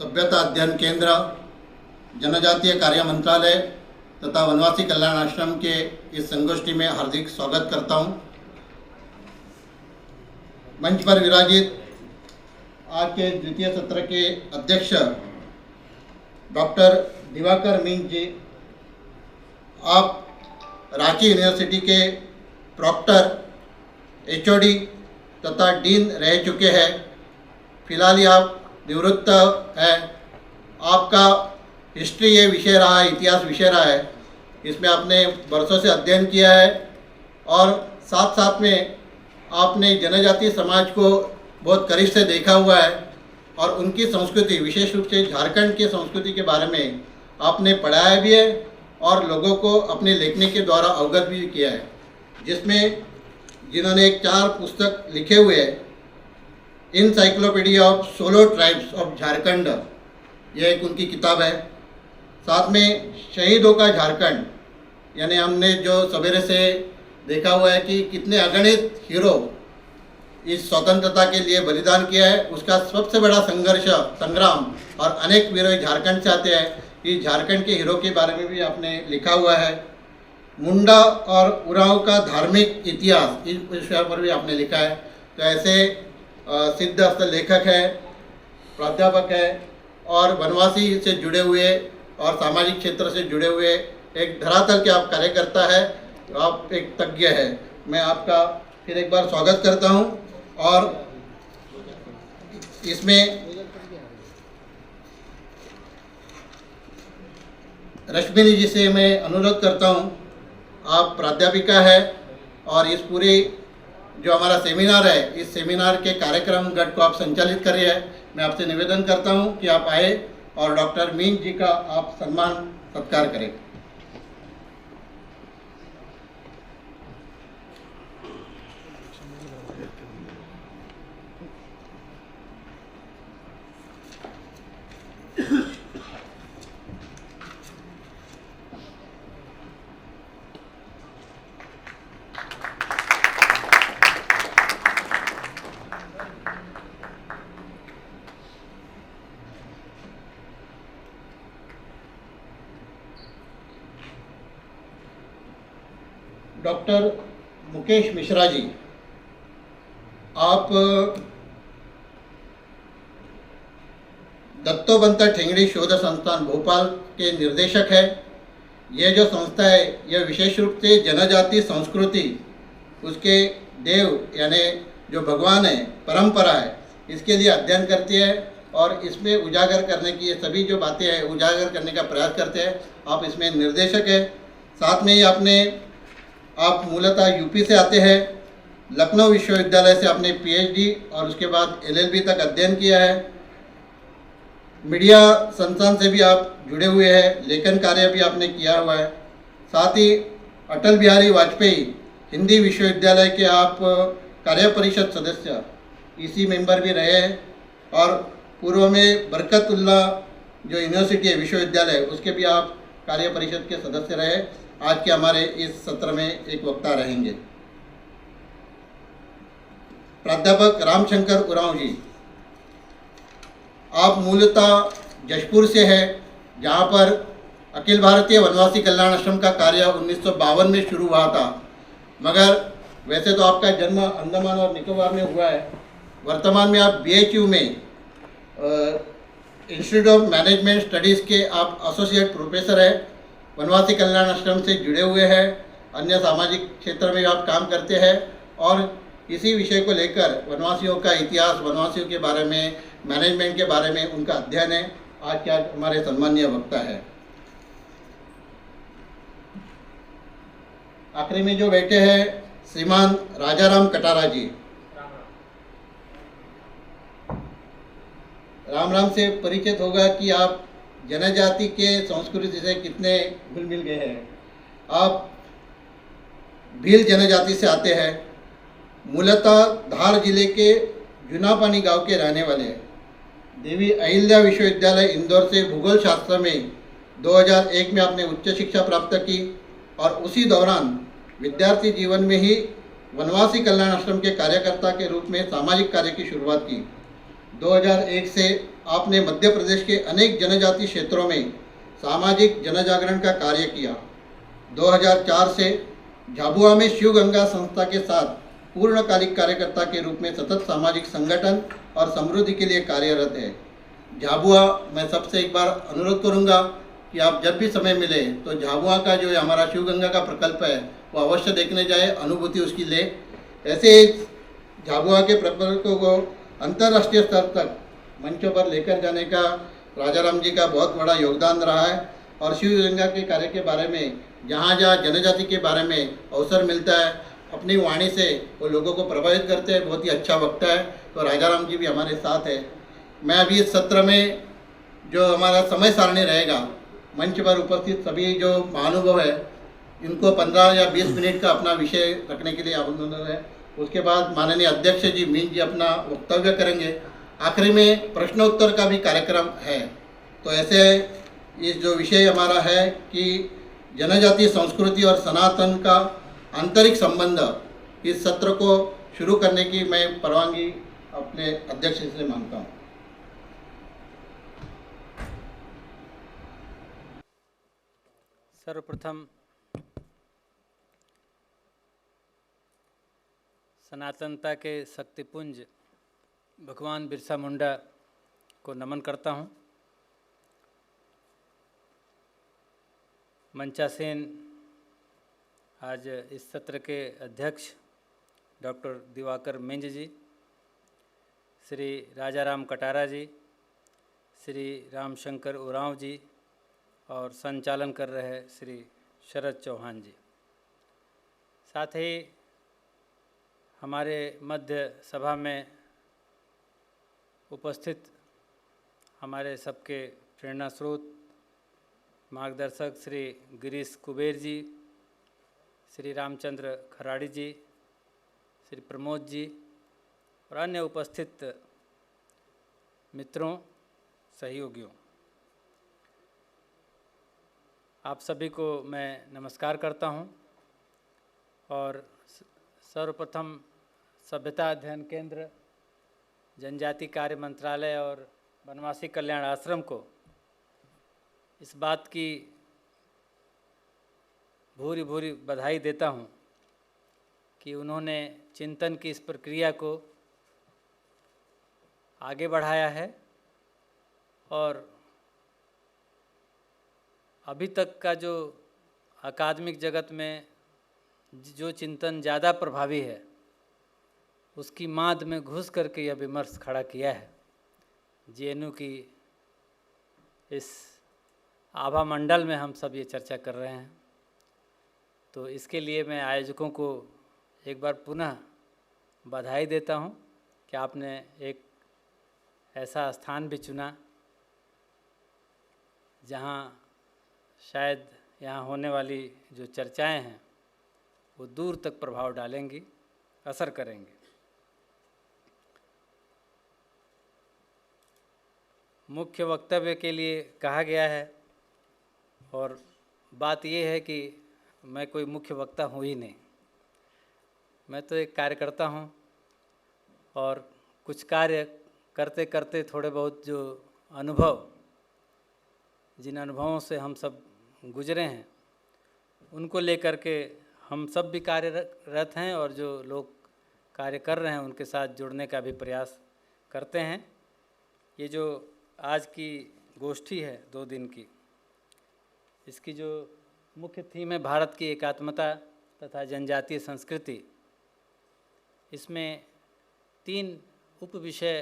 सभ्यता अध्ययन केंद्र, जनजातीय कार्य मंत्रालय तथा वनवासी कल्याण आश्रम के इस संगोष्ठी में हार्दिक स्वागत करता हूं। मंच पर विराजित आज के द्वितीय सत्र के अध्यक्ष डॉक्टर दिवाकर मीन जी, आप रांची यूनिवर्सिटी के प्रॉक्टर, एचओडी तथा डीन रह चुके हैं। फिलहाल ही आप निवृत्त है। आपका हिस्ट्री ये विषय रहा है, इतिहास विषय रहा है, इसमें आपने वर्षों से अध्ययन किया है और साथ साथ में आपने जनजातीय समाज को बहुत करीब से देखा हुआ है और उनकी संस्कृति, विशेष रूप से झारखंड की संस्कृति के बारे में आपने पढ़ाया भी है और लोगों को अपने लेखनी के द्वारा अवगत भी किया है, जिसमें जिन्होंने 4 पुस्तक लिखे हुए हैं। Encyclopaedia of solo tribes of Jharkhand, यह एक उनकी किताब है। साथ में शहीदों का झारखंड, यानी हमने जो सवेरे से देखा हुआ है कि कितने अगणित हीरो इस स्वतंत्रता के लिए बलिदान किया है, उसका सबसे बड़ा संघर्ष, संग्राम, और अनेक वीर झारखंड से आते हैं। इस झारखंड के हीरो के बारे में भी आपने लिखा हुआ है। मुंडा और उरांव का धार्मिक इतिहास, इस विषय पर भी आपने लिखा है। तो ऐसे सिद्धहस्त लेखक है, प्राध्यापक है और वनवासी से जुड़े हुए और सामाजिक क्षेत्र से जुड़े हुए एक धरातल के आप कार्यकर्ता है, तो आप एक तज्ञ है। मैं आपका फिर एक बार स्वागत करता हूं और इसमें रश्मिनी जी से मैं अनुरोध करता हूं, आप प्राध्यापिका है और इस पूरे जो हमारा सेमिनार है, इस सेमिनार के कार्यक्रम गट को आप संचालित कर रहे हैं। मैं आपसे निवेदन करता हूं कि आप आए और डॉक्टर मीन जी का आप सम्मान सत्कार करें। डॉक्टर मुकेश मिश्रा जी, आप दत्तोबंता ठेंगड़ी शोध संस्थान भोपाल के निर्देशक है। यह जो संस्था है, यह विशेष रूप से जनजातीय संस्कृति, उसके देव यानी जो भगवान है, परंपरा है, इसके लिए अध्ययन करती है और इसमें उजागर करने की ये सभी जो बातें हैं उजागर करने का प्रयास करते हैं। आप इसमें निर्देशक है। साथ में ही आप मूलतः यूपी से आते हैं। लखनऊ विश्वविद्यालय से आपने पीएचडी और उसके बाद एलएलबी तक अध्ययन किया है। मीडिया संस्थान से भी आप जुड़े हुए हैं, लेखन कार्य भी आपने किया हुआ है। साथ ही अटल बिहारी वाजपेयी हिंदी विश्वविद्यालय के आप कार्य परिषद सदस्य, इसी मेंबर भी रहे हैं और पूर्व में बरकतुल्ला जो यूनिवर्सिटी है, विश्वविद्यालय, उसके भी आप कार्य परिषद के सदस्य रहे। आज के हमारे इस सत्र में एक वक्ता रहेंगे। प्राध्यापक रामशंकर उरांव जी, आप मूलतः जशपुर से हैं, जहां पर अखिल भारतीय वनवासी कल्याण आश्रम का कार्य 1952 में शुरू हुआ था, मगर वैसे तो आपका जन्म अंडमान और निकोबार में हुआ है। वर्तमान में आप बीएचयू में इंस्टीट्यूट ऑफ मैनेजमेंट स्टडीज़ के आप एसोसिएट प्रोफेसर हैं। वनवासी कल्याण आश्रम से जुड़े हुए हैं, अन्य सामाजिक क्षेत्र में आप काम करते हैं और इसी विषय को लेकर वनवासियों का इतिहास, वनवासियों के बारे में, मैनेजमेंट के बारे में उनका अध्ययन है। आज क्या हमारे सम्मानीय वक्ता है। आखिरी में जो बैठे हैं श्रीमान राजाराम कटारा जी, राम राम से परिचित होगा कि आप जनजाति के संस्कृति से कितने घुल मिल गए हैं। आप भील जनजाति से आते हैं, मूलतः धार जिले के जुनापानी गांव के रहने वाले हैं। देवी अहिल्या विश्वविद्यालय इंदौर से भूगोल शास्त्र में 2001 में आपने उच्च शिक्षा प्राप्त की और उसी दौरान विद्यार्थी जीवन में ही वनवासी कल्याण आश्रम के कार्यकर्ता के रूप में सामाजिक कार्य की शुरुआत की। 2001 से आपने मध्य प्रदेश के अनेक जनजाति क्षेत्रों में सामाजिक जनजागरण का कार्य किया। 2004 से झाबुआ में शिव गंगा संस्था के साथ पूर्णकालिक कार्यकर्ता के रूप में सतत सामाजिक संगठन और समृद्धि के लिए कार्यरत है। झाबुआ, मैं सबसे एक बार अनुरोध करूंगा कि आप जब भी समय मिले तो झाबुआ का जो हमारा शिव गंगा का प्रकल्प है वो अवश्य देखने जाए, अनुभूति उसकी ले। ऐसे झाबुआ के प्रकल्पों को अंतर्राष्ट्रीय स्तर तक मंचों पर लेकर जाने का राजाराम जी का बहुत बड़ा योगदान रहा है और शिव गंगा के कार्य के बारे में जहाँ जहाँ जनजाति के बारे में अवसर मिलता है अपनी वाणी से वो लोगों को प्रभावित करते हैं। बहुत ही अच्छा वक्ता है। तो राजाराम जी भी हमारे साथ है। मैं अभी इस सत्र में जो हमारा समय सारणी रहेगा, मंच पर उपस्थित सभी जो महानुभाव है इनको 15 या 20 मिनट का अपना विषय रखने के लिए आमंत्रण है। उसके बाद माननीय अध्यक्ष जी मीन जी अपना वक्तव्य करेंगे। आखिरी में प्रश्नोत्तर का भी कार्यक्रम है। तो ऐसे इस जो विषय हमारा है कि जनजातीय संस्कृति और सनातन का आंतरिक संबंध, इस सत्र को शुरू करने की मैं परवानगी अपने अध्यक्ष से मांगता हूँ। सर्वप्रथम सनातनता के शक्तिपुंज भगवान बिरसा मुंडा को नमन करता हूँ। मंचासीन आज इस सत्र के अध्यक्ष डॉक्टर दिवाकर मिंज जी, श्री राजाराम कटारा जी, श्री रामशंकर उरांव जी और संचालन कर रहे श्री शरद चौहान जी। साथ ही हमारे मध्य सभा में उपस्थित हमारे सबके प्रेरणा स्रोत मार्गदर्शक श्री गिरीश कुबेर जी, श्री रामचंद्र खराड़ी जी, श्री प्रमोद जी और अन्य उपस्थित मित्रों, सहयोगियों, आप सभी को मैं नमस्कार करता हूं और सर्वप्रथम सभ्यता अध्ययन केंद्र, जनजाति कार्य मंत्रालय और वनवासी कल्याण आश्रम को इस बात की भूरी भूरी बधाई देता हूं कि उन्होंने चिंतन की इस प्रक्रिया को आगे बढ़ाया है और अभी तक का जो अकादमिक जगत में जो चिंतन ज़्यादा प्रभावी है उसकी माद में घुस करके यह विमर्श खड़ा किया है। जेएनयू की इस आभा मंडल में हम सब ये चर्चा कर रहे हैं, तो इसके लिए मैं आयोजकों को एक बार पुनः बधाई देता हूं कि आपने एक ऐसा स्थान भी चुना जहां शायद यहाँ होने वाली जो चर्चाएं हैं वो दूर तक प्रभाव डालेंगी, असर करेंगी। मुख्य वक्तव्य के लिए कहा गया है और बात ये है कि मैं कोई मुख्य वक्ता हूँ ही नहीं, मैं तो एक कार्यकर्ता हूँ और कुछ कार्य करते करते थोड़े बहुत जो अनुभव, जिन अनुभवों से हम सब गुजरे हैं उनको लेकर के हम सब भी कार्यरत हैं और जो लोग कार्य कर रहे हैं उनके साथ जुड़ने का भी प्रयास करते हैं। ये जो आज की गोष्ठी है 2 दिन की, इसकी जो मुख्य थीम है भारत की एकात्मता तथा जनजातीय संस्कृति, इसमें 3 उप विषय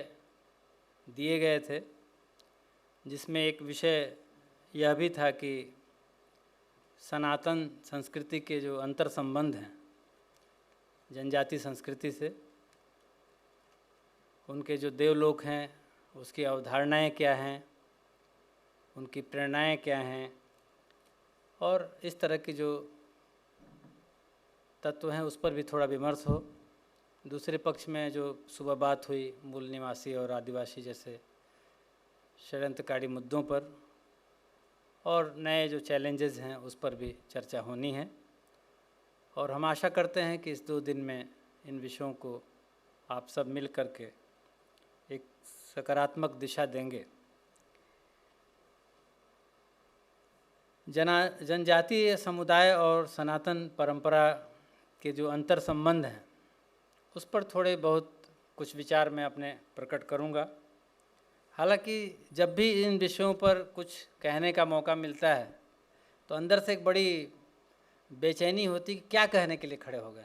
दिए गए थे, जिसमें एक विषय यह भी था कि सनातन संस्कृति के जो अंतर संबंध हैं जनजाति संस्कृति से, उनके जो देवलोक हैं उसकी अवधारणाएं क्या हैं, उनकी प्रेरणाएं क्या हैं और इस तरह की जो तत्व हैं उस पर भी थोड़ा विमर्श हो। दूसरे पक्ष में जो सुबह बात हुई मूल निवासी और आदिवासी जैसे षड्यंत्रकारी मुद्दों पर और नए जो चैलेंजेस हैं उस पर भी चर्चा होनी है और हम आशा करते हैं कि इस 2 दिन में इन विषयों को आप सब मिल कर के एक सकारात्मक दिशा देंगे। जनजातीय समुदाय और सनातन परंपरा के जो अंतर संबंध हैं उस पर थोड़े बहुत कुछ विचार मैं अपने प्रकट करूंगा। हालांकि जब भी इन विषयों पर कुछ कहने का मौका मिलता है तो अंदर से एक बड़ी बेचैनी होती कि क्या कहने के लिए खड़े हो गए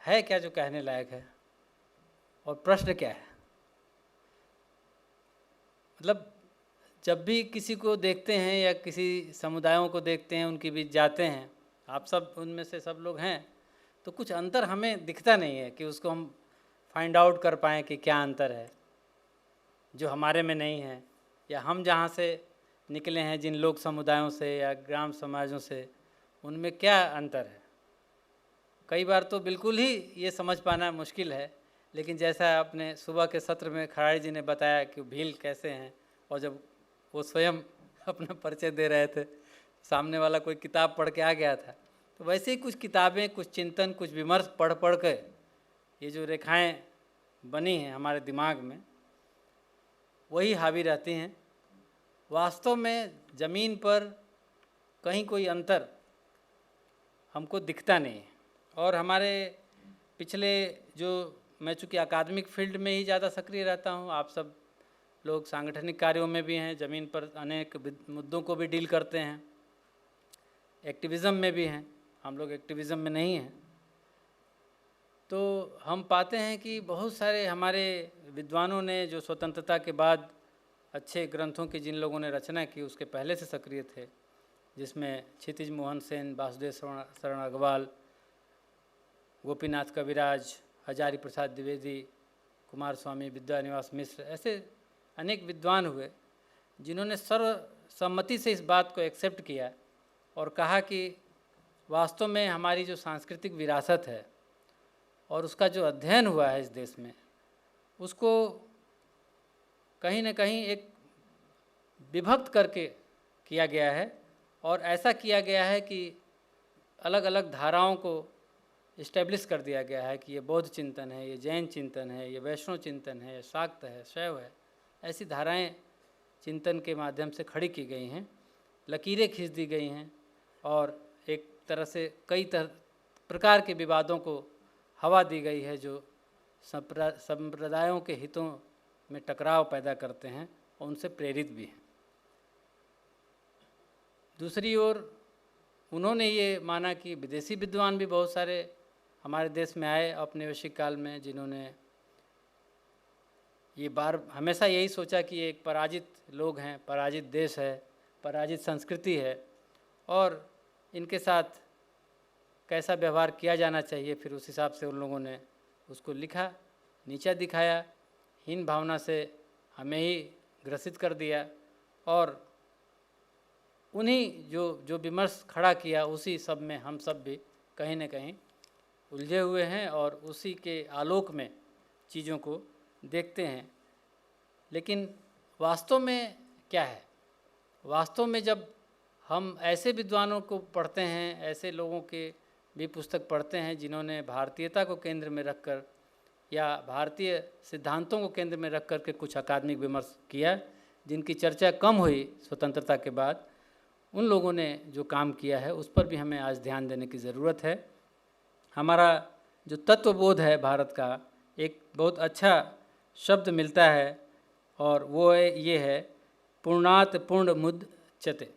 है क्या जो कहने लायक है, और प्रश्न क्या है। मतलब जब भी किसी को देखते हैं या किसी समुदायों को देखते हैं, उनके बीच जाते हैं, आप सब उनमें से सब लोग हैं, तो कुछ अंतर हमें दिखता नहीं है कि उसको हम फाइंड आउट कर पाएँ कि क्या अंतर है जो हमारे में नहीं है, या हम जहाँ से निकले हैं जिन लोक समुदायों से या ग्राम समाजों से उनमें क्या अंतर है। कई बार तो बिल्कुल ही ये समझ पाना मुश्किल है। लेकिन जैसा आपने सुबह के सत्र में खराड़ी जी ने बताया कि भील कैसे हैं, और जब वो स्वयं अपना परिचय दे रहे थे, सामने वाला कोई किताब पढ़ के आ गया था, तो वैसे ही कुछ किताबें, कुछ चिंतन, कुछ विमर्श पढ़ पढ़ के ये जो रेखाएं बनी हैं हमारे दिमाग में, वही हावी रहती हैं। वास्तव में ज़मीन पर कहीं कोई अंतर हमको दिखता नहीं है। और हमारे पिछले जो, मैं चूँकि अकादमिक फील्ड में ही ज़्यादा सक्रिय रहता हूँ, आप सब लोग सांगठनिक कार्यों में भी हैं, ज़मीन पर अनेक मुद्दों को भी डील करते हैं, एक्टिविज़म में भी हैं, हम लोग एक्टिविज़म में नहीं हैं। तो हम पाते हैं कि बहुत सारे हमारे विद्वानों ने जो स्वतंत्रता के बाद अच्छे ग्रंथों की जिन लोगों ने रचना की उसके पहले से सक्रिय थे, जिसमें क्षितिज मोहन सेन, वासुदेव शरण अग्रवाल, गोपीनाथ कविराज, हजारी प्रसाद द्विवेदी, कुमार स्वामी, विद्यानिवास मिश्र, ऐसे अनेक विद्वान हुए जिन्होंने सर्वसम्मति से इस बात को एक्सेप्ट किया और कहा कि वास्तव में हमारी जो सांस्कृतिक विरासत है और उसका जो अध्ययन हुआ है इस देश में, उसको कहीं न कहीं एक विभक्त करके किया गया है। और ऐसा किया गया है कि अलग अलग धाराओं को इस्टेब्लिश कर दिया गया है कि ये बौद्ध चिंतन है, ये जैन चिंतन है, ये वैष्णव चिंतन है, ये शाक्त है, शैव है। ऐसी धाराएं चिंतन के माध्यम से खड़ी की गई हैं, लकीरें खींच दी गई हैं, और एक तरह से कई प्रकार के विवादों को हवा दी गई है जो संप्रदायों के हितों में टकराव पैदा करते हैं और उनसे प्रेरित भी हैं। दूसरी ओर उन्होंने ये माना कि विदेशी विद्वान भी बहुत सारे हमारे देश में आए औपनिवेशिक काल में, जिन्होंने ये हमेशा यही सोचा कि ये एक पराजित लोग हैं, पराजित देश है, पराजित संस्कृति है, और इनके साथ कैसा व्यवहार किया जाना चाहिए। फिर उस हिसाब से उन लोगों ने उसको लिखा, नीचा दिखाया, हीन भावना से हमें ही ग्रसित कर दिया, और उन्हीं जो विमर्श खड़ा किया उसी सब में हम सब भी कहीं न कहीं उलझे हुए हैं और उसी के आलोक में चीज़ों को देखते हैं। लेकिन वास्तव में क्या है? वास्तव में जब हम ऐसे विद्वानों को पढ़ते हैं, ऐसे लोगों के भी पुस्तक पढ़ते हैं जिन्होंने भारतीयता को केंद्र में रखकर या भारतीय सिद्धांतों को केंद्र में रख कर के कुछ अकादमिक विमर्श किया, जिनकी चर्चा कम हुई स्वतंत्रता के बाद, उन लोगों ने जो काम किया है उस पर भी हमें आज ध्यान देने की ज़रूरत है। हमारा जो तत्वबोध है भारत का, एक बहुत अच्छा शब्द मिलता है और वो ये है पूर्णात पूर्ण मुदच्यते,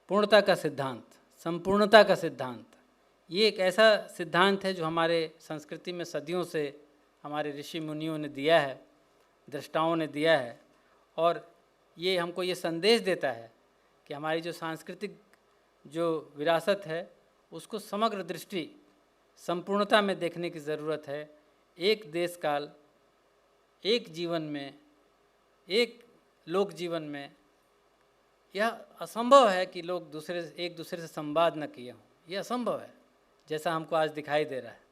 पूर्णता का सिद्धांत, संपूर्णता का सिद्धांत। ये एक ऐसा सिद्धांत है जो हमारे संस्कृति में सदियों से हमारे ऋषि मुनियों ने दिया है, दृष्टाओं ने दिया है, और ये हमको ये संदेश देता है कि हमारी जो सांस्कृतिक जो विरासत है उसको समग्र दृष्टि संपूर्णता में देखने की ज़रूरत है। एक देश काल, एक जीवन में, एक लोक जीवन में यह असंभव है कि लोग एक दूसरे से संवाद न किए हों। यह असंभव है, जैसा हमको आज दिखाई दे रहा है।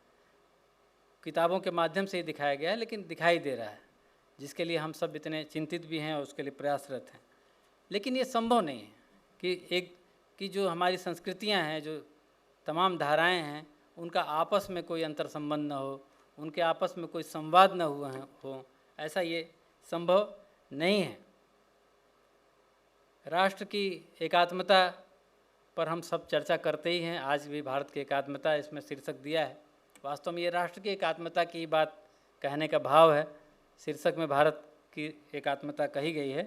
किताबों के माध्यम से ही दिखाया गया है, लेकिन दिखाई दे रहा है, जिसके लिए हम सब इतने चिंतित भी हैं और उसके लिए प्रयासरत हैं। लेकिन ये संभव नहीं है कि जो हमारी संस्कृतियां हैं, जो तमाम धाराएं हैं, उनका आपस में कोई अंतर संबंध न हो, उनके आपस में कोई संवाद न हुआ हो, ऐसा ये संभव नहीं है। राष्ट्र की एकात्मता पर हम सब चर्चा करते ही हैं, आज भी भारत की एकात्मता इसमें शीर्षक दिया है। वास्तव में ये राष्ट्र की एकात्मता की बात कहने का भाव है, शीर्षक में भारत की एकात्मता कही गई है,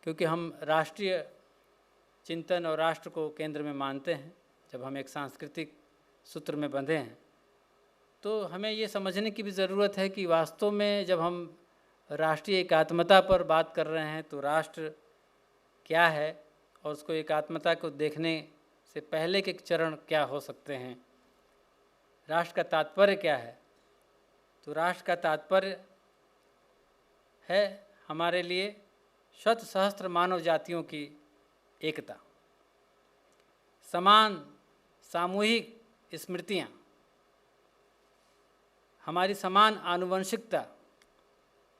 क्योंकि हम राष्ट्रीय चिंतन और राष्ट्र को केंद्र में मानते हैं। जब हम एक सांस्कृतिक सूत्र में बंधे हैं तो हमें ये समझने की भी ज़रूरत है कि वास्तव में जब हम राष्ट्रीय एकात्मता पर बात कर रहे हैं तो राष्ट्र क्या है और उसको एकात्मता को देखने से पहले के चरण क्या हो सकते हैं, राष्ट्र का तात्पर्य क्या है। तो राष्ट्र का तात्पर्य है हमारे लिए शत सहस्त्र मानव जातियों की एकता, समान सामूहिक स्मृतियाँ, हमारी समान आनुवंशिकता,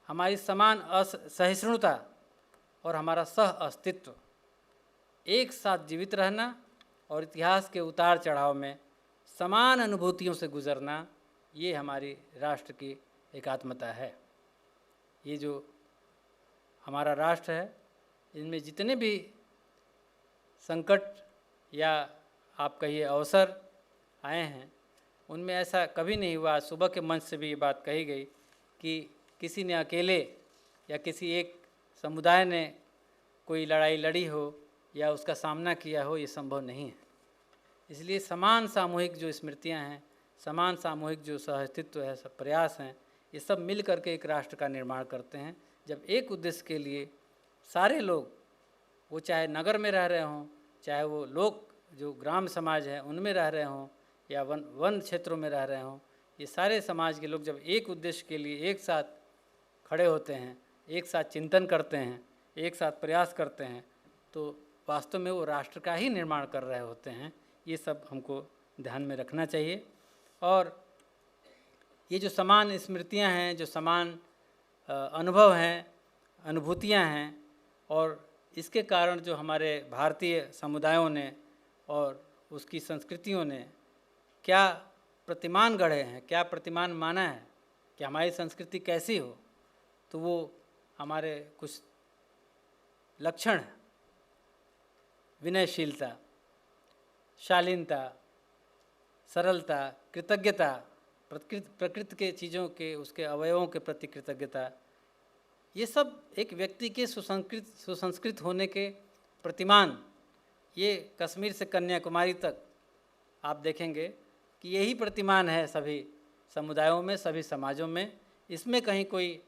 हमारी समान असहिष्णुता और हमारा सह अस्तित्व, एक साथ जीवित रहना और इतिहास के उतार चढ़ाव में समान अनुभूतियों से गुजरना, ये हमारी राष्ट्र की एकात्मता है। ये जो हमारा राष्ट्र है, इनमें जितने भी संकट या आप कहिए अवसर आए हैं, उनमें ऐसा कभी नहीं हुआ। सुबह के मंच से भी ये बात कही गई कि किसी ने अकेले या किसी एक समुदाय ने कोई लड़ाई लड़ी हो या उसका सामना किया हो, ये संभव नहीं है। इसलिए समान सामूहिक जो स्मृतियां हैं, समान सामूहिक जो सहअस्तित्व है, सब प्रयास हैं, ये सब मिल करके एक राष्ट्र का निर्माण करते हैं। जब एक उद्देश्य के लिए सारे लोग, वो चाहे नगर में रह रहे हों, चाहे वो लोग जो ग्राम समाज है उनमें रह रहे हों या वन क्षेत्रों में रह रहे हों, ये सारे समाज के लोग जब एक उद्देश्य के लिए एक साथ खड़े होते हैं, एक साथ चिंतन करते हैं, एक साथ प्रयास करते हैं, तो वास्तव में वो राष्ट्र का ही निर्माण कर रहे होते हैं। ये सब हमको ध्यान में रखना चाहिए। और ये जो समान स्मृतियां हैं, जो समान अनुभव हैं, अनुभूतियां हैं, और इसके कारण जो हमारे भारतीय समुदायों ने और उसकी संस्कृतियों ने क्या प्रतिमान गढ़े हैं, क्या प्रतिमान माना है कि हमारी संस्कृति कैसी हो, तो वो हमारे कुछ लक्षण हैं। विनयशीलता, शालीनता, सरलता, कृतज्ञता, प्रकृति के चीज़ों के, उसके अवयवों के प्रति कृतज्ञता, ये सब एक व्यक्ति के सुसंस्कृत होने के प्रतिमान। ये कश्मीर से कन्याकुमारी तक आप देखेंगे कि यही प्रतिमान है सभी समुदायों में, सभी समाजों में। इसमें कहीं कोई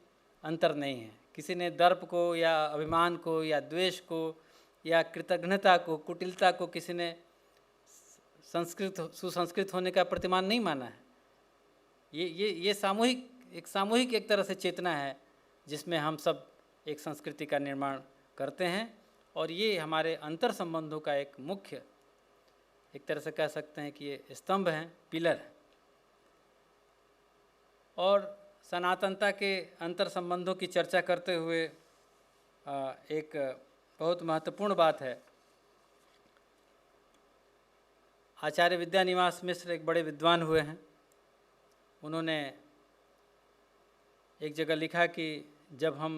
अंतर नहीं है। किसी ने दर्प को या अभिमान को या द्वेष को या कृतज्ञता को, कुटिलता को किसी ने सुसंस्कृत होने का प्रतिमान नहीं माना है। ये सामूहिक एक तरह से चेतना है जिसमें हम सब एक संस्कृति का निर्माण करते हैं, और ये हमारे अंतर संबंधों का एक मुख्य, एक तरह से कह सकते हैं कि ये स्तंभ हैं, पिलर हैं। और सनातनता के अंतर संबंधों की चर्चा करते हुए एक बहुत महत्वपूर्ण बात है। आचार्य विद्यानिवास मिश्र एक बड़े विद्वान हुए हैं। उन्होंने एक जगह लिखा कि जब हम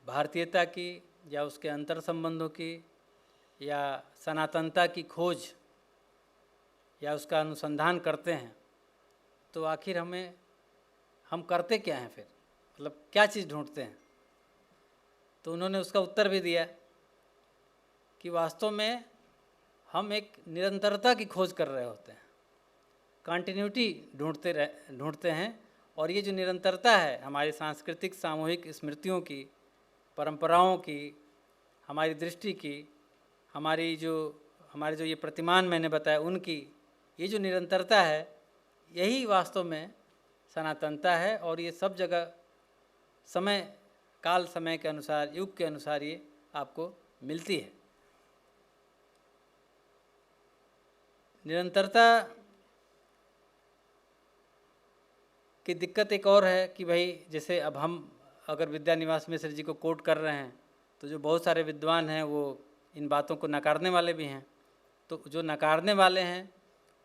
भारतीयता की या उसके अंतर संबंधों की या सनातनता की खोज या उसका अनुसंधान करते हैं, तो आखिर हम करते क्या हैं फिर, मतलब क्या चीज़ ढूंढते हैं। तो उन्होंने उसका उत्तर भी दिया कि वास्तव में हम एक निरंतरता की खोज कर रहे होते हैं, कंटिन्यूटी ढूंढते हैं। और ये जो निरंतरता है हमारी सांस्कृतिक सामूहिक स्मृतियों की, परंपराओं की, हमारी दृष्टि की, हमारे जो ये प्रतिमान मैंने बताया उनकी, ये जो निरंतरता है, यही वास्तव में सनातनता है। और ये सब जगह काल समय के अनुसार, युग के अनुसार ये आपको मिलती है। निरंतरता की दिक्कत एक और है कि भाई, जैसे अब हम अगर विद्यानिवास मिश्र जी को कोट कर रहे हैं, तो जो बहुत सारे विद्वान हैं वो इन बातों को नकारने वाले भी हैं। तो जो नकारने वाले हैं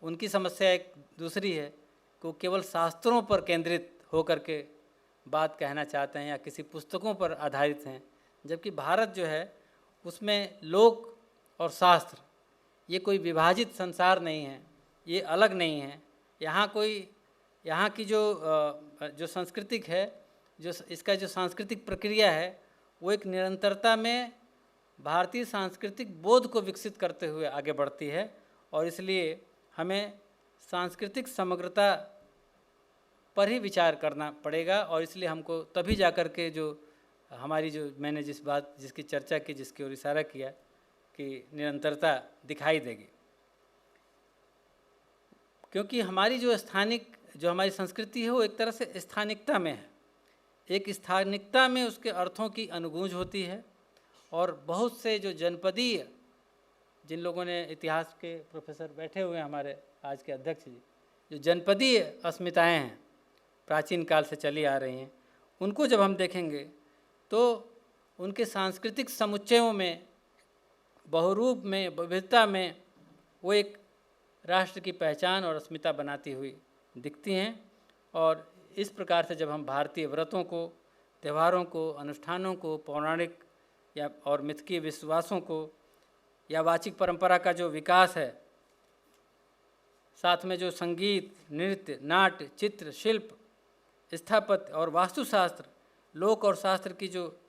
उनकी समस्या एक दूसरी है कि वो केवल शास्त्रों पर केंद्रित होकर के बात कहना चाहते हैं या किसी पुस्तकों पर आधारित हैं, जबकि भारत जो है उसमें लोक और शास्त्र ये कोई विभाजित संसार नहीं है, ये अलग नहीं है। यहाँ की जो सांस्कृतिक है, जो इसका जो सांस्कृतिक प्रक्रिया है वो एक निरंतरता में भारतीय सांस्कृतिक बोध को विकसित करते हुए आगे बढ़ती है, और इसलिए हमें सांस्कृतिक समग्रता पर ही विचार करना पड़ेगा। और इसलिए हमको तभी जाकर के जो हमारी जो मैंने जिसकी चर्चा की, जिसकी ओर इशारा किया कि निरंतरता दिखाई देगी, क्योंकि हमारी जो हमारी संस्कृति है वो एक तरह से स्थानिकता में है। एक स्थानिकता में उसके अर्थों की अनुगूंज होती है, और बहुत से जो जनपदीय, जिन लोगों ने इतिहास के प्रोफेसर बैठे हुए हैं हमारे आज के अध्यक्ष जी, जो जनपदीय अस्मिताएं हैं प्राचीन काल से चली आ रही हैं, उनको जब हम देखेंगे तो उनके सांस्कृतिक समुच्चयों में, बहुरूप में, विविधता में वो एक राष्ट्र की पहचान और अस्मिता बनाती हुई दिखती हैं। और इस प्रकार से जब हम भारतीय व्रतों को, त्योहारों को, अनुष्ठानों को, पौराणिक या और मिथकीय विश्वासों को, या वाचिक परंपरा का जो विकास है, साथ में जो संगीत, नृत्य, नाट्य, चित्र, शिल्प, स्थापत्य और वास्तुशास्त्र, लोक और शास्त्र की जो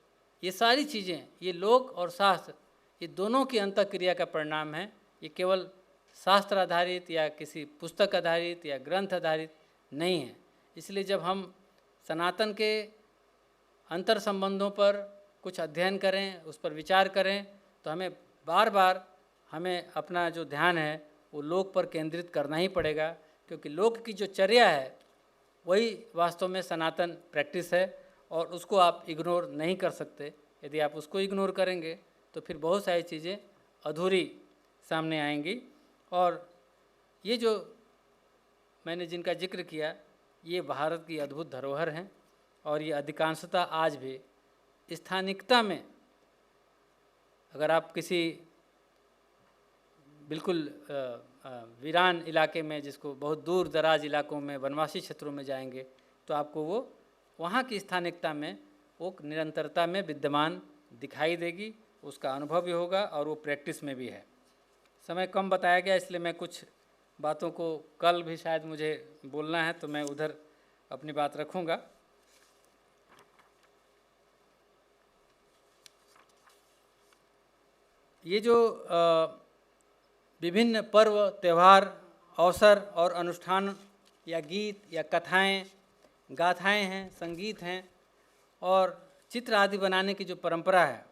ये सारी चीज़ें, ये लोक और शास्त्र, ये दोनों की अंतःक्रिया का परिणाम है। ये केवल शास्त्र आधारित या किसी पुस्तक आधारित या ग्रंथ आधारित नहीं है। इसलिए जब हम सनातन के अंतर संबंधों पर कुछ अध्ययन करें, उस पर विचार करें, तो हमें बार बार अपना जो ध्यान है वो लोक पर केंद्रित करना ही पड़ेगा, क्योंकि लोक की जो चर्या है वही वास्तव में सनातन प्रैक्टिस है, और उसको आप इग्नोर नहीं कर सकते। यदि आप उसको इग्नोर करेंगे तो फिर बहुत सारी चीज़ें अधूरी सामने आएंगी। और ये जो मैंने जिनका जिक्र किया, ये भारत की अद्भुत धरोहर हैं, और ये अधिकांशतः आज भी स्थानिकता में, अगर आप किसी बिल्कुल वीरान इलाके में, जिसको बहुत दूर दराज इलाकों में, वनवासी क्षेत्रों में जाएंगे, तो आपको वो वहाँ की स्थानिकता में वो निरंतरता में विद्यमान दिखाई देगी, उसका अनुभव भी होगा और वो प्रैक्टिस में भी है। समय कम बताया गया, इसलिए मैं कुछ बातों को कल भी शायद मुझे बोलना है, तो मैं उधर अपनी बात रखूँगा। ये जो विभिन्न पर्व, त्यौहार, अवसर और अनुष्ठान या गीत या कथाएं, गाथाएं हैं, संगीत हैं और चित्र आदि बनाने की जो परंपरा है,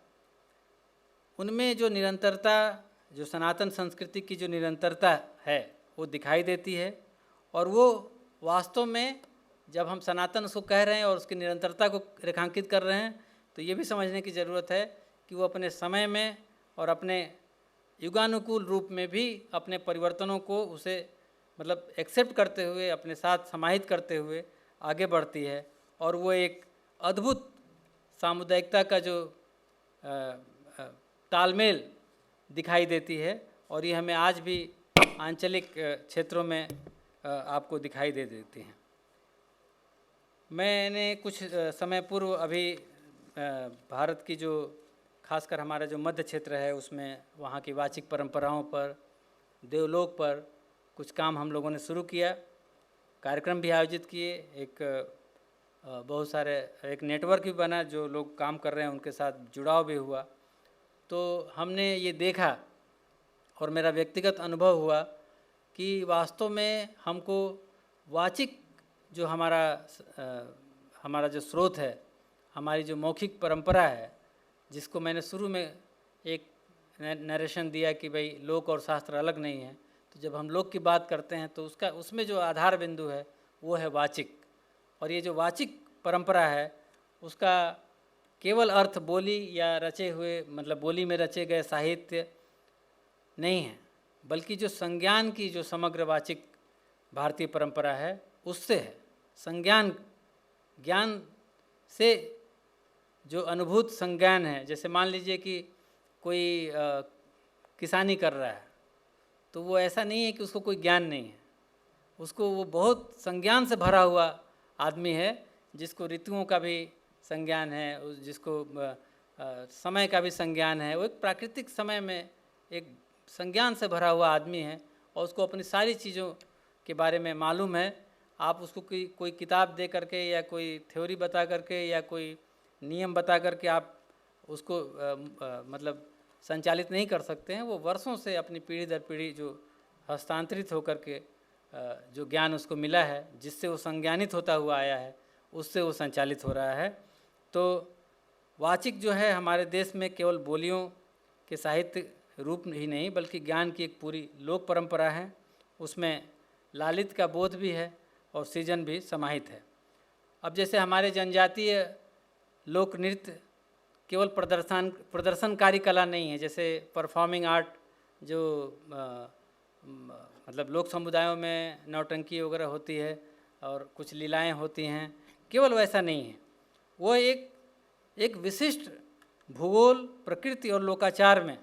उनमें जो निरंतरता, जो सनातन संस्कृति की जो निरंतरता है वो दिखाई देती है। और वो वास्तव में जब हम सनातन उसको कह रहे हैं और उसकी निरंतरता को रेखांकित कर रहे हैं, तो ये भी समझने की ज़रूरत है कि वो अपने समय में और अपने युगानुकूल रूप में भी अपने परिवर्तनों को उसे मतलब एक्सेप्ट करते हुए, अपने साथ समाहित करते हुए आगे बढ़ती है। और वो एक अद्भुत सामुदायिकता का जो तालमेल दिखाई देती है, और ये हमें आज भी आंचलिक क्षेत्रों में आपको दिखाई दे देती हैं। मैंने कुछ समय पूर्व अभी भारत की जो खासकर हमारा जो मध्य क्षेत्र है उसमें वहाँ की वाचिक परंपराओं पर, देवलोक पर कुछ काम हम लोगों ने शुरू किया, कार्यक्रम भी आयोजित किए, बहुत सारे एक नेटवर्क भी बना, जो लोग काम कर रहे हैं उनके साथ जुड़ाव भी हुआ। तो हमने ये देखा और मेरा व्यक्तिगत अनुभव हुआ कि वास्तव में हमको वाचिक जो हमारा जो स्रोत है, हमारी जो मौखिक परंपरा है, जिसको मैंने शुरू में एक नरेशन दिया कि भाई लोक और शास्त्र अलग नहीं है, तो जब हम लोक की बात करते हैं तो उसमें जो आधार बिंदु है वो है वाचिक। और ये जो वाचिक परंपरा है उसका केवल अर्थ बोली या रचे हुए मतलब बोली में रचे गए साहित्य नहीं है, बल्कि जो संज्ञान की जो समग्र वाचिक भारतीय परंपरा है उससे है। संज्ञान, ज्ञान से जो अनुभूत संज्ञान है, जैसे मान लीजिए कि कोई किसानी कर रहा है, तो वो ऐसा नहीं है कि उसको कोई ज्ञान नहीं है, उसको वो बहुत संज्ञान से भरा हुआ आदमी है, जिसको ऋतुओं का भी संज्ञान है, जिसको समय का भी संज्ञान है, वो एक प्राकृतिक समय में एक संज्ञान से भरा हुआ आदमी है और उसको अपनी सारी चीज़ों के बारे में मालूम है। आप उसको कोई किताब दे करके या कोई थ्योरी बता करके या कोई नियम बता करके आप उसको मतलब संचालित नहीं कर सकते हैं। वो वर्षों से अपनी पीढ़ी दर पीढ़ी जो हस्तांतरित होकर के जो ज्ञान उसको मिला है, जिससे वो संज्ञानित होता हुआ आया है, उससे वो संचालित हो रहा है। तो वाचिक जो है हमारे देश में केवल बोलियों के साहित्य रूप ही नहीं बल्कि ज्ञान की एक पूरी लोक परंपरा है। उसमें लालित का बोध भी है और सृजन भी समाहित है। अब जैसे हमारे जनजातीय लोक नृत्य केवल प्रदर्शनकारी कला नहीं है, जैसे परफॉर्मिंग आर्ट जो मतलब लोक समुदायों में नौटंकी वगैरह होती है और कुछ लीलाएं होती हैं, केवल वैसा नहीं है। वो एक विशिष्ट भूगोल, प्रकृति और लोकाचार में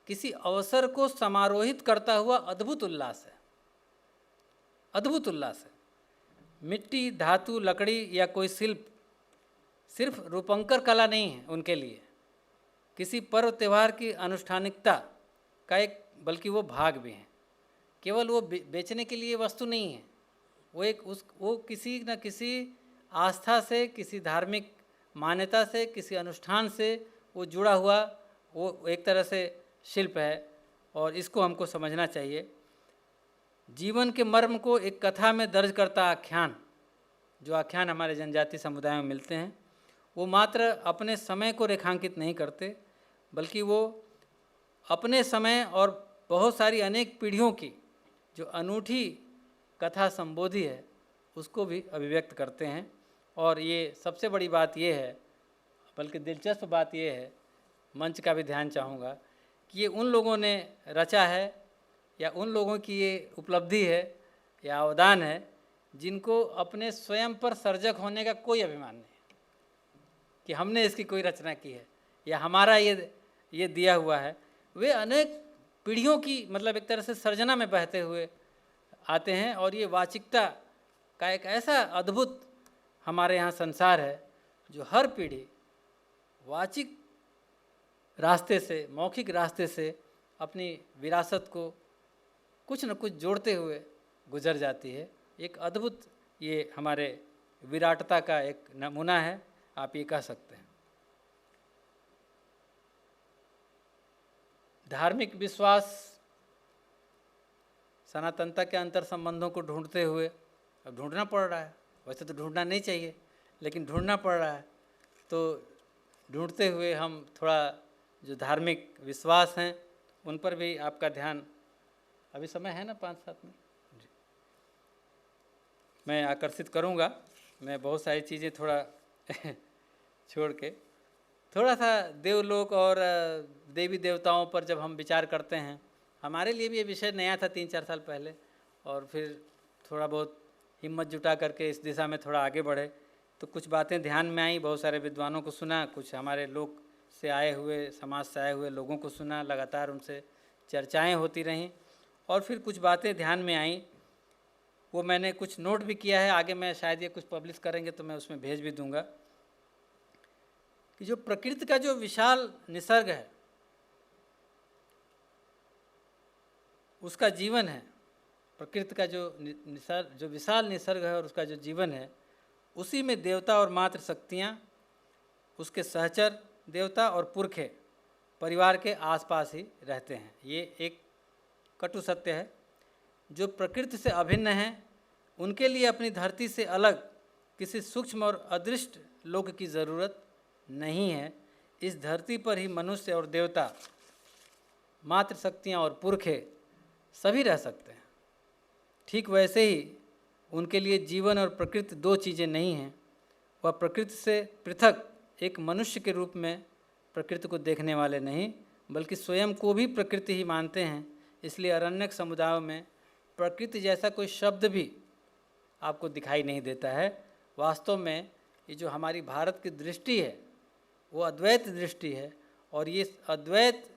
किसी अवसर को समारोहित करता हुआ अद्भुत उल्लास है। अद्भुत उल्लास है। मिट्टी, धातु, लकड़ी या कोई शिल्प सिर्फ रूपंकर कला नहीं है उनके लिए, किसी पर्व त्यौहार की अनुष्ठानिकता का एक बल्कि वो भाग भी हैं। केवल वो बेचने के लिए वस्तु नहीं है, वो किसी न किसी आस्था से, किसी धार्मिक मान्यता से, किसी अनुष्ठान से वो जुड़ा हुआ वो एक तरह से शिल्प है और इसको हमको समझना चाहिए। जीवन के मर्म को एक कथा में दर्ज करता आख्यान, जो आख्यान हमारे जनजातीय समुदाय में मिलते हैं, वो मात्र अपने समय को रेखांकित नहीं करते बल्कि वो अपने समय और बहुत सारी अनेक पीढ़ियों की जो अनूठी कथा संबोधि है उसको भी अभिव्यक्त करते हैं। और ये सबसे बड़ी बात ये है, बल्कि दिलचस्प बात ये है, मंच का भी ध्यान चाहूँगा कि ये उन लोगों ने रचा है या उन लोगों की ये उपलब्धि है या अवदान है जिनको अपने स्वयं पर सर्जक होने का कोई अभिमान नहीं कि हमने इसकी कोई रचना की है या हमारा ये दिया हुआ है। वे अनेक पीढ़ियों की मतलब एक तरह से सर्जना में बहते हुए आते हैं और ये वाचिकता का एक ऐसा अद्भुत हमारे यहाँ संसार है जो हर पीढ़ी वाचिक रास्ते से, मौखिक रास्ते से अपनी विरासत को कुछ न कुछ जोड़ते हुए गुजर जाती है। एक अद्भुत ये हमारे विराटता का एक नमूना है, आप ये कह सकते हैं। धार्मिक विश्वास, सनातनता के अंतर संबंधों को ढूंढते हुए, अब ढूंढना पड़ रहा है, वैसे तो ढूंढना नहीं चाहिए लेकिन ढूंढना पड़ रहा है, तो ढूंढते हुए हम थोड़ा जो धार्मिक विश्वास हैं उन पर भी आपका ध्यान, अभी समय है ना 5-7 मिनट, मैं आकर्षित करूंगा। मैं बहुत सारी चीज़ें थोड़ा छोड़ के थोड़ा सा देवलोक और देवी देवताओं पर जब हम विचार करते हैं, हमारे लिए भी ये विषय नया था 3-4 साल पहले, और फिर थोड़ा बहुत हिम्मत जुटा करके इस दिशा में थोड़ा आगे बढ़े तो कुछ बातें ध्यान में आई। बहुत सारे विद्वानों को सुना, कुछ हमारे लोक से आए हुए, समाज से आए हुए लोगों को सुना, लगातार उनसे चर्चाएं होती रहीं और फिर कुछ बातें ध्यान में आईं, वो मैंने कुछ नोट भी किया है। आगे मैं शायद ये कुछ पब्लिश करेंगे तो मैं उसमें भेज भी दूंगा कि जो प्रकृति का जो विशाल निसर्ग है, उसका जीवन है, प्रकृति का जो विशाल निसर्ग है और उसका जो जीवन है, उसी में देवता और मातृ शक्तियाँ, उसके सहचर देवता और पुरखे परिवार के आसपास ही रहते हैं। ये एक कटु सत्य है। जो प्रकृति से अभिन्न हैं उनके लिए अपनी धरती से अलग किसी सूक्ष्म और अदृष्ट लोक की ज़रूरत नहीं है। इस धरती पर ही मनुष्य और देवता, मातृशक्तियाँ और पुरखे सभी रह सकते हैं। ठीक वैसे ही उनके लिए जीवन और प्रकृति दो चीज़ें नहीं हैं। वह प्रकृति से पृथक एक मनुष्य के रूप में प्रकृति को देखने वाले नहीं, बल्कि स्वयं को भी प्रकृति ही मानते हैं। इसलिए अरण्यक समुदायों में प्रकृति जैसा कोई शब्द भी आपको दिखाई नहीं देता है। वास्तव में ये जो हमारी भारत की दृष्टि है वो अद्वैत दृष्टि है, और ये अद्वैत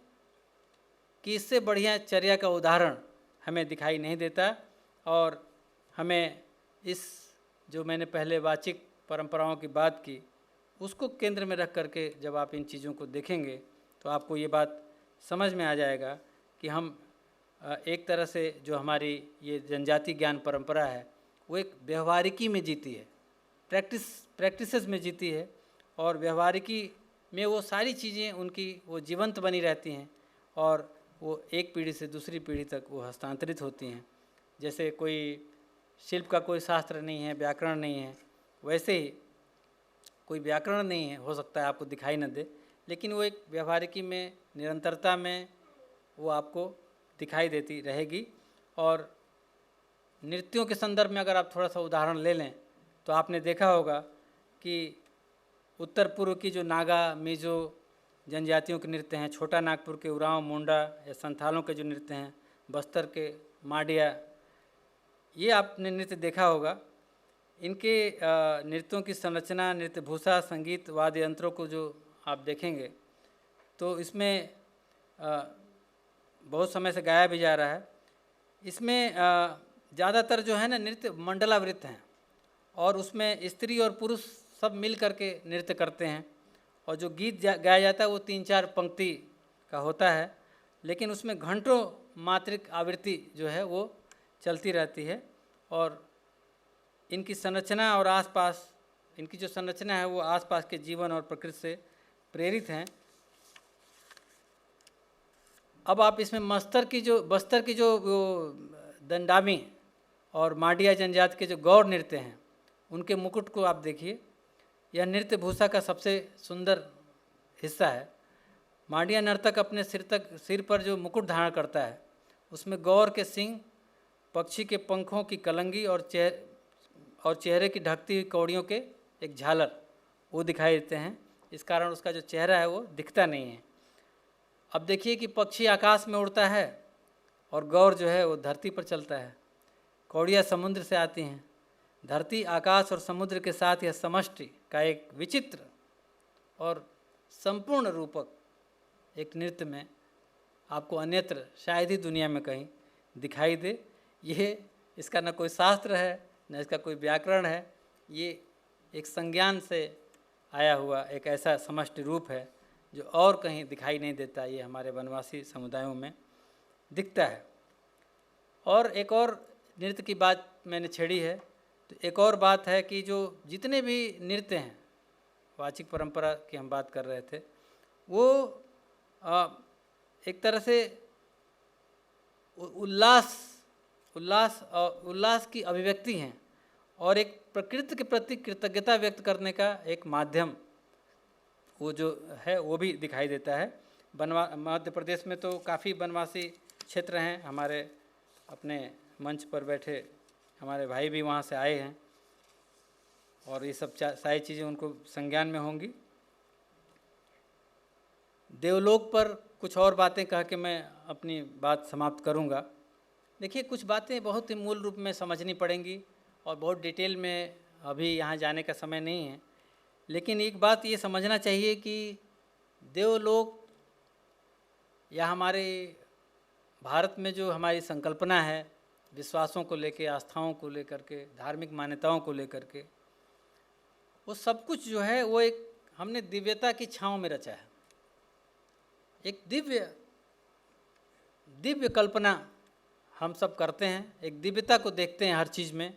की इससे बढ़िया चर्या का उदाहरण हमें दिखाई नहीं देता। और हमें इस जो मैंने पहले वाचिक परंपराओं की बात की, उसको केंद्र में रख करके जब आप इन चीज़ों को देखेंगे तो आपको ये बात समझ में आ जाएगा कि हम एक तरह से जो हमारी ये जनजाति ज्ञान परंपरा है वो एक व्यवहारिकी में जीती है, प्रैक्टिसेस में जीती है, और व्यवहारिकी में वो सारी चीज़ें उनकी वो जीवंत बनी रहती हैं और वो एक पीढ़ी से दूसरी पीढ़ी तक वो हस्तांतरित होती हैं। जैसे कोई शिल्प का कोई शास्त्र नहीं है, व्याकरण नहीं है, वैसे ही कोई व्याकरण नहीं है, हो सकता है आपको दिखाई न दे, लेकिन वो एक व्यवहारिकी में, निरंतरता में वो आपको दिखाई देती रहेगी। और नृत्यों के संदर्भ में अगर आप थोड़ा सा उदाहरण ले लें तो आपने देखा होगा कि उत्तर पूर्व की जो नागा, मिजो जनजातियों के नृत्य हैं, छोटा नागपुर के उरांव, मुंडा या संथालों के जो नृत्य हैं, बस्तर के माडिया, ये आपने नृत्य देखा होगा। इनके नृत्यों की संरचना, नृत्य भूषा, संगीत, वाद्य यंत्रों को जो आप देखेंगे तो इसमें बहुत समय से गाया भी जा रहा है। इसमें ज़्यादातर जो है ना नृत्य मंडलावृत्त हैं और उसमें स्त्री और पुरुष सब मिल करके नृत्य करते हैं, और जो गीत गाया जाता है वो 3-4 पंक्ति का होता है, लेकिन उसमें घंटों मात्रिक आवृत्ति जो है वो चलती रहती है। और इनकी संरचना और आसपास, इनकी जो संरचना है वो आसपास के जीवन और प्रकृति से प्रेरित हैं। अब आप इसमें बस्तर की जो वो दंडामी और माडिया जनजाति के जो गौर नृत्य हैं उनके मुकुट को आप देखिए। यह नृत्य भूषा का सबसे सुंदर हिस्सा है। माडिया नर्तक अपने सिर पर जो मुकुट धारण करता है उसमें गौर के सिंग, पक्षी के पंखों की कलंगी और चेहरे की ढकती हुई कौड़ियों के एक झालर वो दिखाई देते हैं। इस कारण उसका जो चेहरा है वो दिखता नहीं है। अब देखिए कि पक्षी आकाश में उड़ता है और गौर जो है वो धरती पर चलता है। कौड़ियाँ समुद्र से आती हैं। धरती, आकाश और समुद्र के साथ यह समष्टि का एक विचित्र और संपूर्ण रूपक एक नृत्य में आपको अन्यत्र शायद ही दुनिया में कहीं दिखाई दे। ये इसका न कोई शास्त्र है न इसका कोई व्याकरण है, ये एक संज्ञान से आया हुआ एक ऐसा समष्टि रूप है जो और कहीं दिखाई नहीं देता। ये हमारे वनवासी समुदायों में दिखता है। और एक और नृत्य की बात मैंने छेड़ी है तो एक और बात है कि जो जितने भी नृत्य हैं, वाचिक परंपरा की हम बात कर रहे थे, वो एक तरह से उल्लास की अभिव्यक्ति हैं और एक प्रकृति के प्रति कृतज्ञता व्यक्त करने का एक माध्यम वो जो है वो भी दिखाई देता है। मध्य प्रदेश में तो काफ़ी वनवासी क्षेत्र हैं। हमारे अपने मंच पर बैठे हमारे भाई भी वहाँ से आए हैं और ये सब सारी चीज़ें उनको संज्ञान में होंगी। देवलोक पर कुछ और बातें कह के मैं अपनी बात समाप्त करूँगा। देखिए, कुछ बातें बहुत ही मूल रूप में समझनी पड़ेंगी और बहुत डिटेल में अभी यहाँ जाने का समय नहीं है, लेकिन एक बात ये समझना चाहिए कि देवलोक या हमारे भारत में जो हमारी संकल्पना है विश्वासों को लेकर, आस्थाओं को लेकर के, धार्मिक मान्यताओं को लेकर के, वो सब कुछ जो है वो एक हमने दिव्यता की छाँव में रचा है। एक दिव्य कल्पना हम सब करते हैं, एक दिव्यता को देखते हैं हर चीज़ में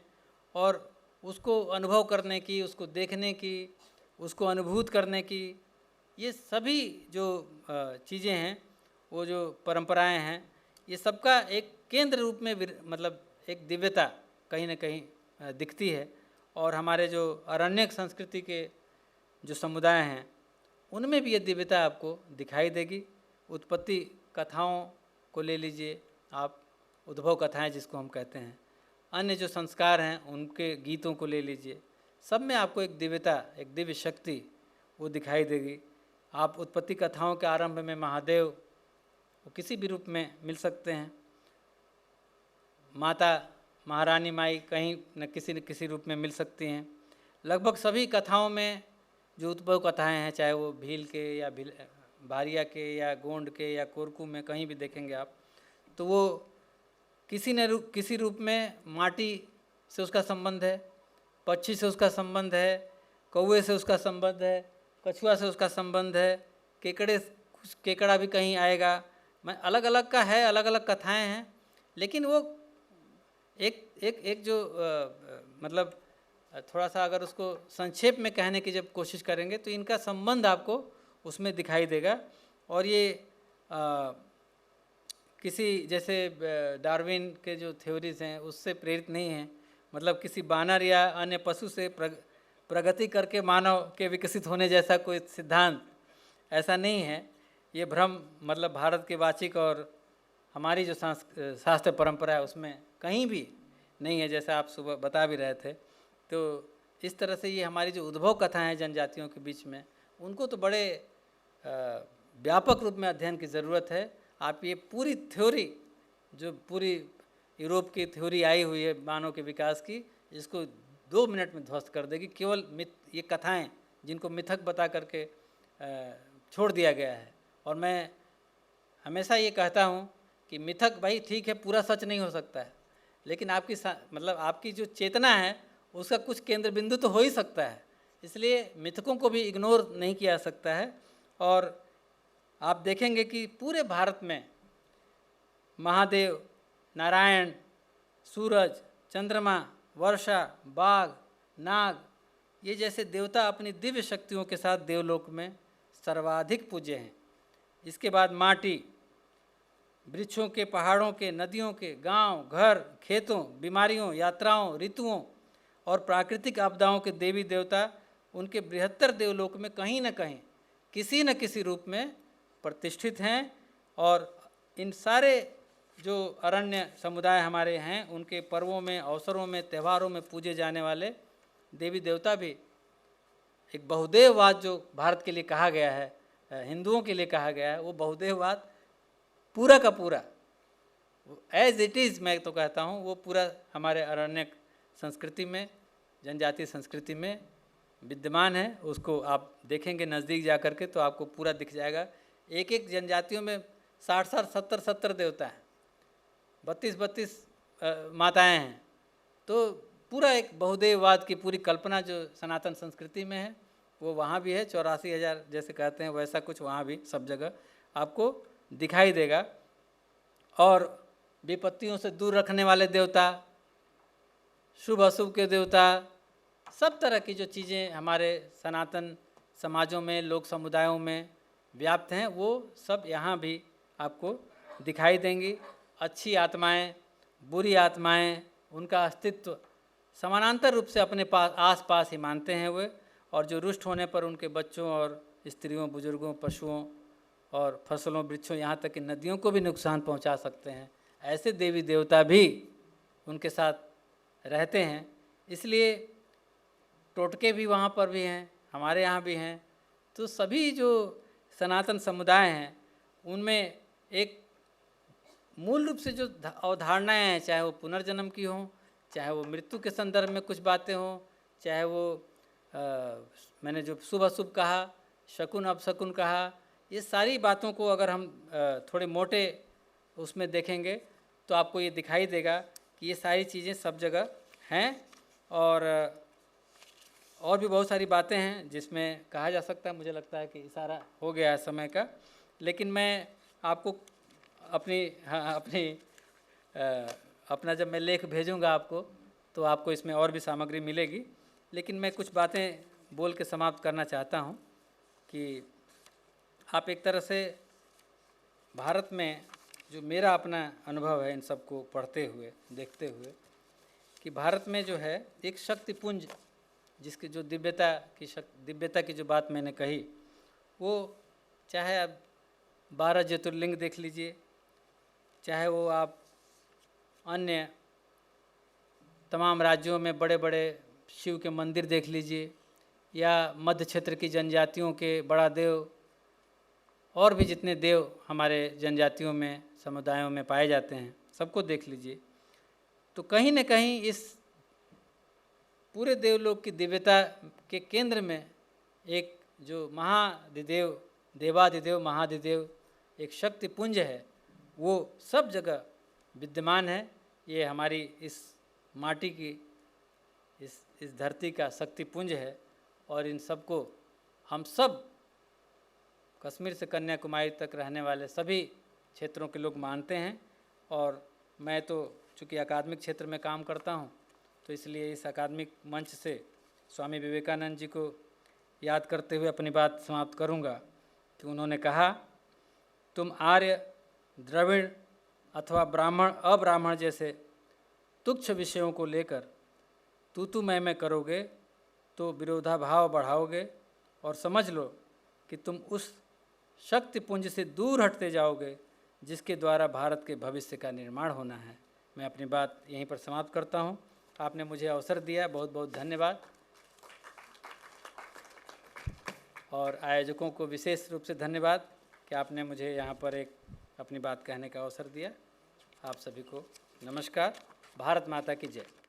और उसको अनुभव करने की, उसको देखने की, उसको अनुभूत करने की, ये सभी जो चीज़ें हैं, वो जो परंपराएं हैं, ये सबका एक केंद्र रूप में मतलब एक दिव्यता कहीं ना कहीं दिखती है। और हमारे जो अरण्यक संस्कृति के जो समुदाय हैं उनमें भी ये दिव्यता आपको दिखाई देगी। उत्पत्ति कथाओं को ले लीजिए आप, उद्भव कथाएं जिसको हम कहते हैं, अन्य जो संस्कार हैं उनके गीतों को ले लीजिए, सब में आपको एक दिव्यता, एक दिव्य शक्ति वो दिखाई देगी। आप उत्पत्ति कथाओं के आरंभ में महादेव वो किसी भी रूप में मिल सकते हैं, माता महारानी माई कहीं न किसी रूप में मिल सकती हैं। लगभग सभी कथाओं में जो उद्भव कथाएं हैं, चाहे वो भील के या भारिया के या गोंड के या कोरकू में कहीं भी देखेंगे आप, तो वो किसी रूप में माटी से उसका संबंध है, पक्षी से उसका संबंध है, कौवे से उसका संबंध है, कछुआ से उसका संबंध है, केकड़ा भी कहीं आएगा। मैं अलग अलग का है, अलग अलग कथाएं हैं, लेकिन वो एक जो मतलब थोड़ा सा अगर उसको संक्षेप में कहने की जब कोशिश करेंगे तो इनका संबंध आपको उसमें दिखाई देगा। और ये किसी जैसे डार्विन के जो थ्योरीज हैं उससे प्रेरित नहीं है, मतलब किसी बानर या अन्य पशु से प्रगति करके मानव के विकसित होने जैसा कोई सिद्धांत ऐसा नहीं है। ये भ्रम मतलब भारत के वाचिक और हमारी जो शास्त्र परंपरा है उसमें कहीं भी नहीं है, जैसा आप सुबह बता भी रहे थे। तो इस तरह से ये हमारी जो उद्भव कथाएं हैं जनजातियों के बीच में, उनको तो बड़े व्यापक रूप में अध्ययन की ज़रूरत है। आप ये पूरी थ्योरी जो पूरी यूरोप की थ्योरी आई हुई है मानव के विकास की, इसको 2 मिनट में ध्वस्त कर देगी। केवल ये कथाएं जिनको मिथक बता करके छोड़ दिया गया है। और मैं हमेशा ये कहता हूँ कि मिथक भाई ठीक है, पूरा सच नहीं हो सकता है, लेकिन आपकी मतलब आपकी जो चेतना है उसका कुछ केंद्र बिंदु तो हो ही सकता है। इसलिए मिथकों को भी इग्नोर नहीं किया जा सकता है। और आप देखेंगे कि पूरे भारत में महादेव, नारायण, सूरज, चंद्रमा, वर्षा, बाघ, नाग, ये जैसे देवता अपनी दिव्य शक्तियों के साथ देवलोक में सर्वाधिक पूज्य हैं। इसके बाद माटी, वृक्षों के, पहाड़ों के, नदियों के, गांव, घर, खेतों, बीमारियों, यात्राओं, ऋतुओं और प्राकृतिक आपदाओं के देवी देवता उनके बृहत्तर देवलोक में कहीं न कहीं किसी न किसी रूप में प्रतिष्ठित हैं। और इन सारे जो अरण्य समुदाय हमारे हैं उनके पर्वों में, अवसरों में, त्योहारों में पूजे जाने वाले देवी देवता भी एक बहुदेववाद जो भारत के लिए कहा गया है, हिंदुओं के लिए कहा गया है, वो बहुदेववाद पूरा का पूरा एज इट इज़, मैं तो कहता हूँ, वो पूरा हमारे अरण्य संस्कृति में, जनजातीय संस्कृति में विद्यमान है। उसको आप देखेंगे नज़दीक जा कर के तो आपको पूरा दिख जाएगा। एक एक जनजातियों में 60-60, 70-70 देवता हैं, 32-32 माताएं हैं। तो पूरा एक बहुदेववाद की पूरी कल्पना जो सनातन संस्कृति में है वो वहाँ भी है। 84,000 जैसे कहते हैं वैसा कुछ वहाँ भी सब जगह आपको दिखाई देगा। और विपत्तियों से दूर रखने वाले देवता, शुभ अशुभ के देवता, सब तरह की जो चीज़ें हमारे सनातन समाजों में, लोक समुदायों में व्याप्त हैं, वो सब यहाँ भी आपको दिखाई देंगी। अच्छी आत्माएं, बुरी आत्माएं, उनका अस्तित्व समानांतर रूप से अपने पास आस पास ही मानते हैं वे। और जो रुष्ट होने पर उनके बच्चों और स्त्रियों, बुजुर्गों, पशुओं और फसलों, वृक्षों, यहाँ तक कि नदियों को भी नुकसान पहुँचा सकते हैं, ऐसे देवी देवता भी उनके साथ रहते हैं। इसलिए टोटके भी वहाँ पर भी हैं, हमारे यहाँ भी हैं। तो सभी जो सनातन समुदाय हैं उनमें एक मूल रूप से जो अवधारणाएँ हैं, चाहे वो पुनर्जन्म की हों, चाहे वो मृत्यु के संदर्भ में कुछ बातें हों, चाहे वो मैंने जो शुभ अशुभ कहा, शकुन अपशकुन कहा, ये सारी बातों को अगर हम थोड़े मोटे उसमें देखेंगे तो आपको ये दिखाई देगा कि ये सारी चीज़ें सब जगह हैं। और भी बहुत सारी बातें हैं जिसमें कहा जा सकता है। मुझे लगता है कि इशारा हो गया है समय का, लेकिन मैं आपको अपना जब मैं लेख भेजूंगा आपको तो आपको इसमें और भी सामग्री मिलेगी। लेकिन मैं कुछ बातें बोल के समाप्त करना चाहता हूं कि आप एक तरह से भारत में जो मेरा अपना अनुभव है इन सबको पढ़ते हुए, देखते हुए, कि भारत में जो है एक शक्तिपुंज, जिसकी जो दिव्यता की जो बात मैंने कही, वो चाहे आप 12 ज्योतिर्लिंग देख लीजिए, चाहे वो आप अन्य तमाम राज्यों में बड़े बड़े शिव के मंदिर देख लीजिए, या मध्य क्षेत्र की जनजातियों के बड़ा देव और भी जितने देव हमारे जनजातियों में, समुदायों में पाए जाते हैं, सबको देख लीजिए, तो कहीं न कहीं इस पूरे देवलोक की दिव्यता के केंद्र में एक जो महाधिदेव, देवाधिदेव, महाधिदेव एक शक्तिपुंज है, वो सब जगह विद्यमान है। ये हमारी इस माटी की, इस धरती का शक्तिपुंज है। और इन सबको हम सब कश्मीर से कन्याकुमारी तक रहने वाले सभी क्षेत्रों के लोग मानते हैं। और मैं तो चूँकि अकादमिक क्षेत्र में काम करता हूँ, तो इसलिए इस अकादमिक मंच से स्वामी विवेकानंद जी को याद करते हुए अपनी बात समाप्त करूँगा कि उन्होंने कहा, तुम आर्य, द्रविड़ अथवा ब्राह्मण अब्राह्मण जैसे तुच्छ विषयों को लेकर तू मैं करोगे तो विरोधाभाव बढ़ाओगे और समझ लो कि तुम उस शक्तिपुंज से दूर हटते जाओगे जिसके द्वारा भारत के भविष्य का निर्माण होना है। मैं अपनी बात यहीं पर समाप्त करता हूँ। आपने मुझे अवसर दिया, बहुत बहुत धन्यवाद। और आयोजकों को विशेष रूप से धन्यवाद कि आपने मुझे यहाँ पर एक अपनी बात कहने का अवसर दिया। आप सभी को नमस्कार। भारत माता की जय।